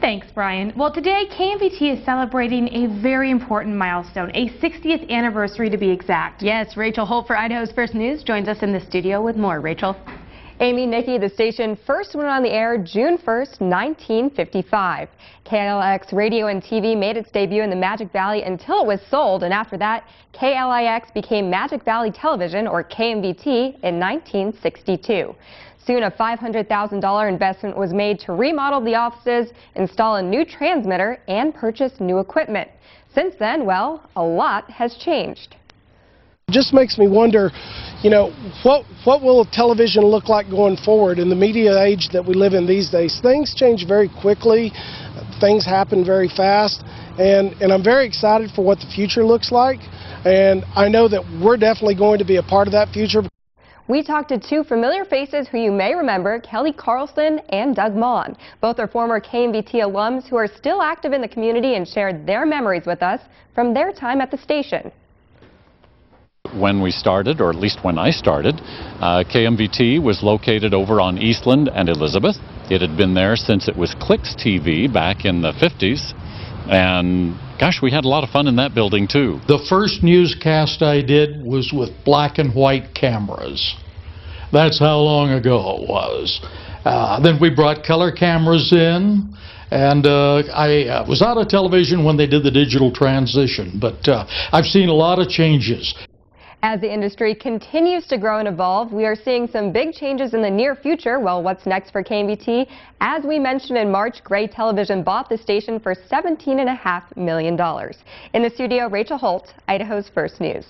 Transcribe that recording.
Thanks, Brian. Well, today KMVT is celebrating a very important milestone, a 60th anniversary to be exact. Yes, Rachel Holt for Idaho's First News joins us in the studio with more. Rachel. Amy, Nikki, the station first went on the air June 1st, 1955. KLIX Radio and TV made its debut in the Magic Valley until it was sold, and after that, KLIX became Magic Valley Television, or KMVT, in 1962. Soon, a $500,000 investment was made to remodel the offices, install a new transmitter, and purchase new equipment. Since then, well, a lot has changed. It just makes me wonder, what will television look like going forward in the media age that we live in these days? Things change very quickly, things happen very fast, and I'm very excited for what the future looks like, and I know that we're definitely going to be a part of that future. We talked to two familiar faces who you may remember, Kelly Carlson and Doug Maughan. Both are former KMVT alums who are still active in the community and shared their memories with us from their time at the station. When we started, or at least when I started, KMVT was located over on Eastland and Elizabeth. It had been there since it was Clicks TV back in the 50s. And gosh, we had a lot of fun in that building too. The first newscast I did was with black and white cameras. That's how long ago it was. Then we brought color cameras in, and I was out of television when they did the digital transition, but I've seen a lot of changes. As the industry continues to grow and evolve, we are seeing some big changes in the near future. Well, what's next for KMVT? As we mentioned in March, Gray Television bought the station for $17.5 million. In the studio, Rachel Holt, Idaho's First News.